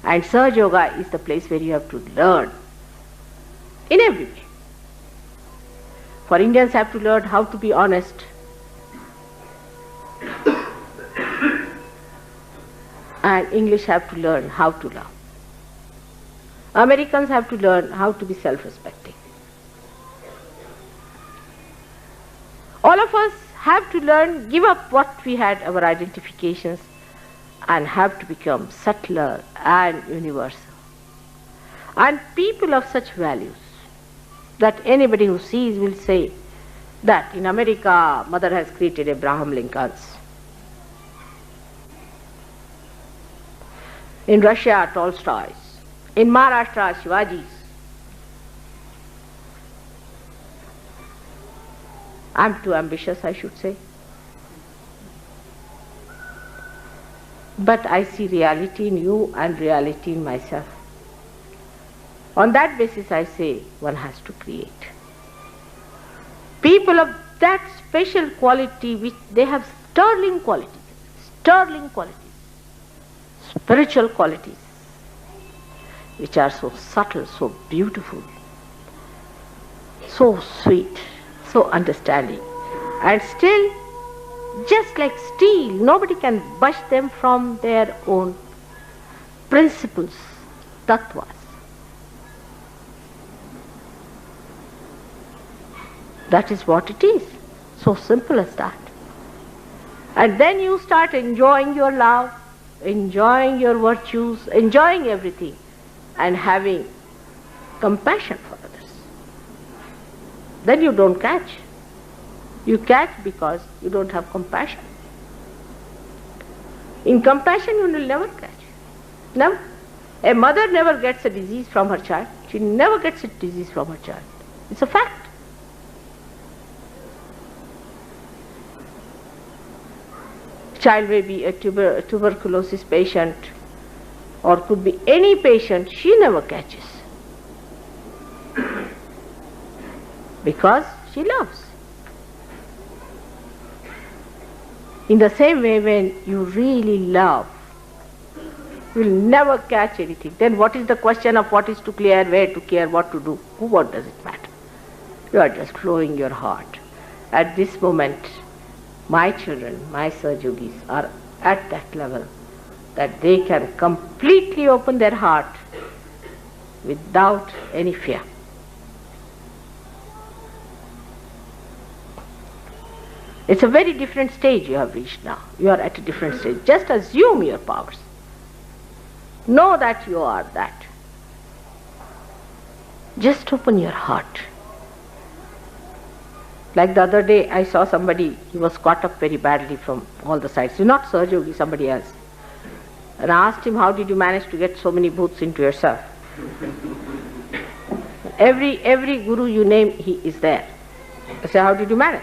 And Sahaja Yoga is the place where you have to learn in every way. For Indians have to learn how to be honest. And English have to learn how to love. Americans have to learn how to be self-respecting. All of us have to learn, give up what we had, our identifications, and have to become subtler and universal. And people of such values that anybody who sees will say that in America, Mother has created Abraham Lincolns. In Russia, Tolstoy's. In Maharashtra, Shivaji's. I'm too ambitious, I should say. But I see reality in you and reality in myself. On that basis, I say one has to create. People of that special quality, which they have sterling qualities, spiritual qualities, which are so subtle, so beautiful, so sweet, so understanding, and still just like steel, nobody can budge them from their own principles, tattvas. That is what it is. So simple as that. And then you start enjoying your love, enjoying your virtues, enjoying everything, and having compassion for others. Then you don't catch. You catch because you don't have compassion. In compassion you will never catch. Never. A mother never gets a disease from her child. She never gets a disease from her child. It's a fact. Child may be a tuberculosis patient or could be any patient, she never catches. Because she loves. In the same way, when you really love, you will never catch anything. Then what is the question of what is to clear, where to care, what to do? What does it matter? You are just flowing your heart. At this moment, my children, my Sahajogis are at that level that they can completely open their heart without any fear. It's a very different stage you have reached now. You are at a different stage. Just assume your powers. Know that you are that. Just open your heart. Like the other day, I saw somebody, he was caught up very badly from all the sides. Not Sahajogi, somebody else. And I asked him, how did you manage to get so many bhoots into yourself? Every guru you name, he is there. I said, how did you manage?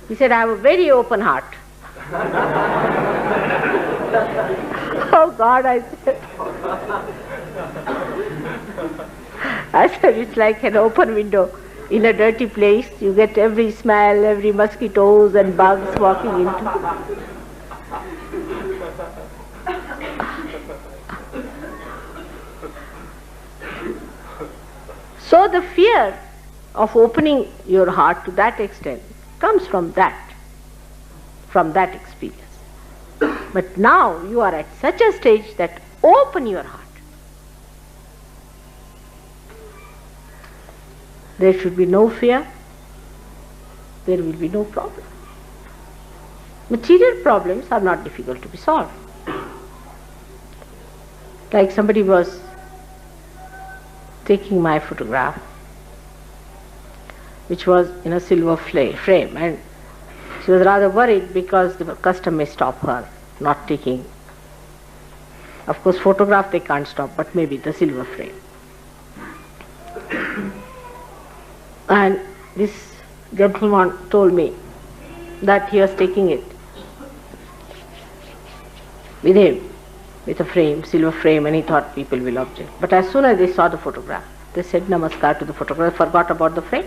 He said, I have a very open heart. Oh God, I said. I said, it's like an open window. In a dirty place, you get every smell, every mosquitoes and bugs walking into. So the fear of opening your heart to that extent comes from that experience. But now you are at such a stage that open your heart. There should be no fear, there will be no problem. Material problems are not difficult to be solved. Like somebody was taking my photograph, which was in a silver frame, and she was rather worried because the custom may stop her not taking. Of course, photograph they can't stop, but maybe the silver frame. And this gentleman told me that he was taking it with him, with a frame, silver frame, and he thought people will object. But as soon as they saw the photograph, they said namaskar to the photograph, forgot about the frame.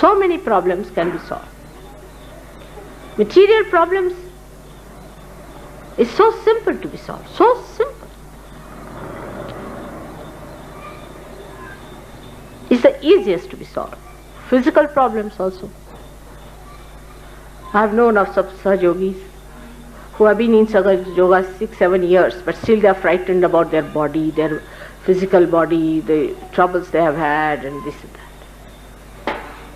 so many problems can be solved. Material problems is so simple to be solved, so simple. It's the easiest to be solved. Physical problems also. I have known of some Sahaja yogis who have been in Sahaja Yoga 6-7 years, but still they are frightened about their body, their physical body, the troubles they have had, and this and that.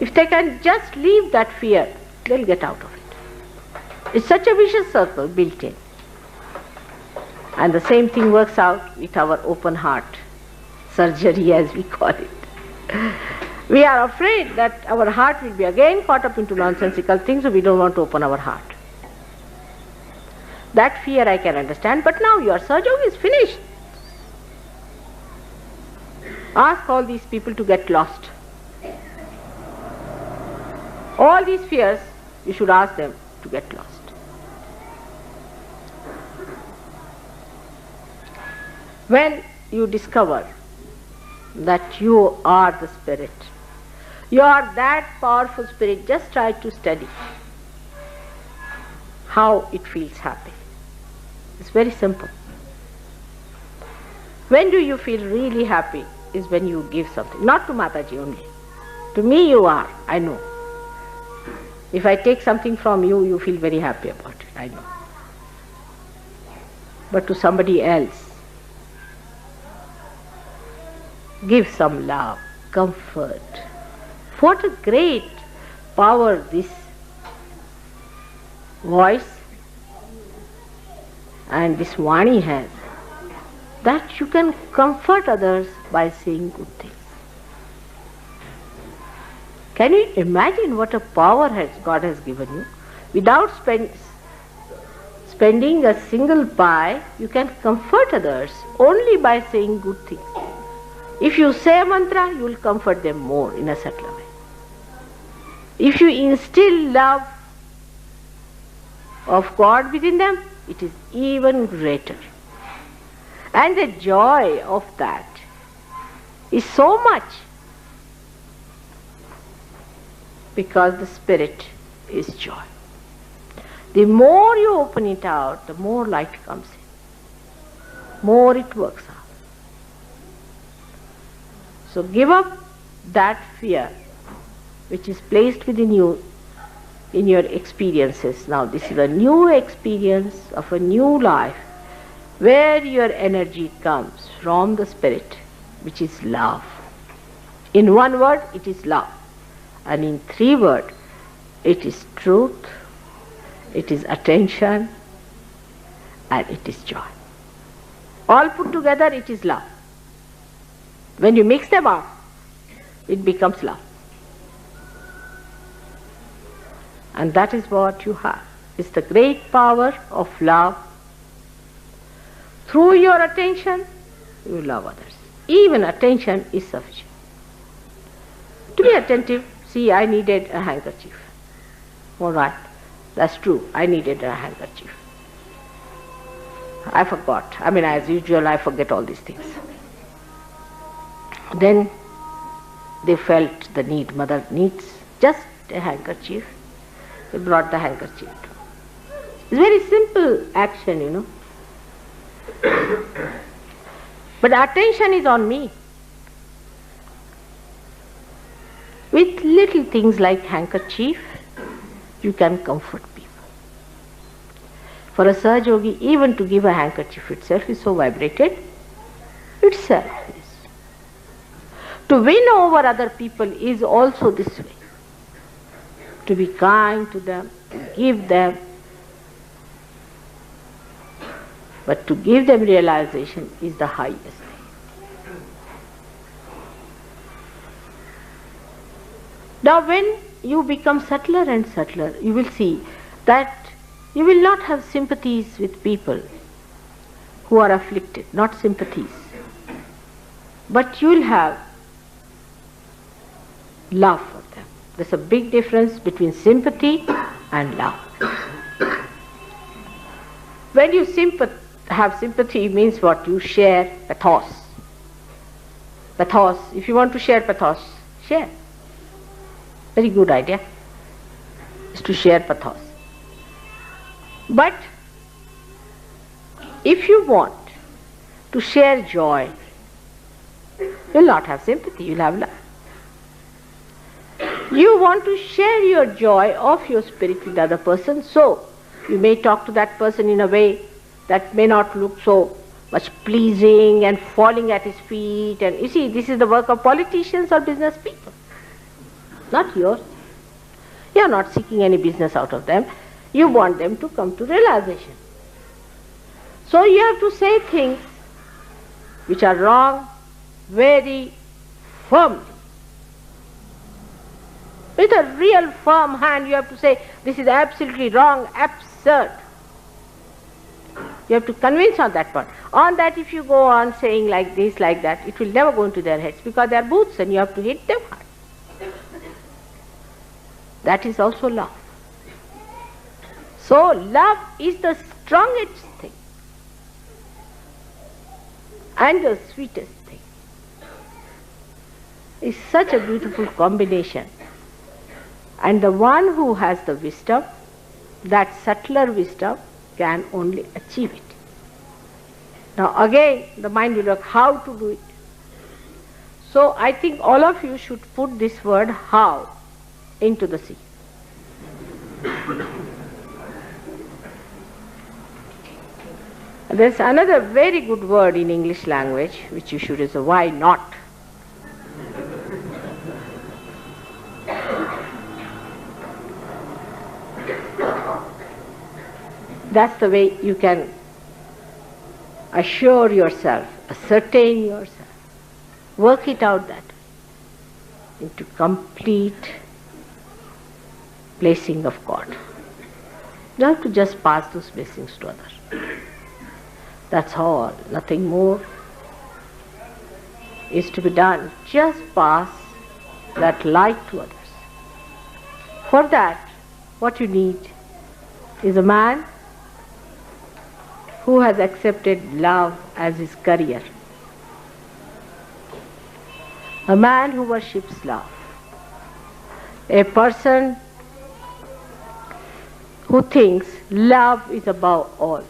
If they can just leave that fear, they'll get out of it. It's such a vicious circle built in. And the same thing works out with our open heart surgery, as we call it. We are afraid that our heart will be again caught up into nonsensical things, so we don't want to open our heart. That fear I can understand, but now your surgery is finished. Ask all these people to get lost. All these fears, you should ask them to get lost. When you discover that you are the spirit, you are that powerful spirit, just try to study how it feels happy. It's very simple. When do you feel really happy is when you give something, not to Mataji only. To me you are, I know. If I take something from you, you feel very happy about it, I know. But to somebody else, give some love, comfort. What a great power this voice and this Vani has, that you can comfort others by saying good things. Can you imagine what a power God has given you? Without spending a single pie, you can comfort others only by saying good things. If you say a mantra, you will comfort them more in a subtler way. If you instill love of God within them, it is even greater. And the joy of that is so much, because the spirit is joy. The more you open it out, the more light comes in, more it works out. So give up that fear which is placed within you in your experiences. Now this is a new experience of a new life where your energy comes from the spirit, which is love. In one word, it is love. And in 3 words, it is truth, it is attention, and it is joy. All put together, it is love. When you mix them up, it becomes love. And that is what you have. It's the great power of love. Through your attention, you love others. Even attention is sufficient. To be attentive, see, I needed a handkerchief. All right, that's true, I needed a handkerchief. I forgot. As usual, I forget all these things. Then they felt the need, mother needs just a handkerchief. They brought the handkerchief. It's very simple action, But attention is on me. With little things like handkerchief, you can comfort people. For a Sahaja Yogi, even to give a handkerchief itself is so vibrated, itself is. To win over other people is also this way. To be kind to them, to give them. But to give them realization is the highest thing. Now when you become subtler and subtler, you will see that you will not have sympathies with people who are afflicted, not sympathies. But you will have love for them. There's a big difference between sympathy and love. When you have sympathy, means what? You share pathos. Pathos, if you want to share pathos, share. Very good idea is to share pathos. But if you want to share joy, you'll not have sympathy, you'll have love. You want to share your joy of your spirit with the other person, so you may talk to that person in a way that may not look so much pleasing and falling at his feet. And you see, this is the work of politicians or business people, not yours. You are not seeking any business out of them. You want them to come to realization. So you have to say things which are wrong very firmly. With a real firm hand you have to say, this is absolutely wrong, absurd. You have to convince on that part. On that, if you go on saying like this, like that, it will never go into their heads because they are booths and you have to hit them hard. That is also love. So love is the strongest thing and the sweetest thing. It's such a beautiful combination. And the one who has the wisdom, that subtler wisdom, can only achieve it. Now again, the mind will look how to do it. So I think all of you should put this word how into the sea. There's another very good word in English language which you should use, why not. That's the way you can assure yourself, ascertain yourself, work it out that way into complete blessing of God. You have to just pass those blessings to others. That's all, nothing more is to be done. Just pass that light to others. For that, what you need is a man who has accepted love as his career. A man who worships love. A person who thinks love is above all.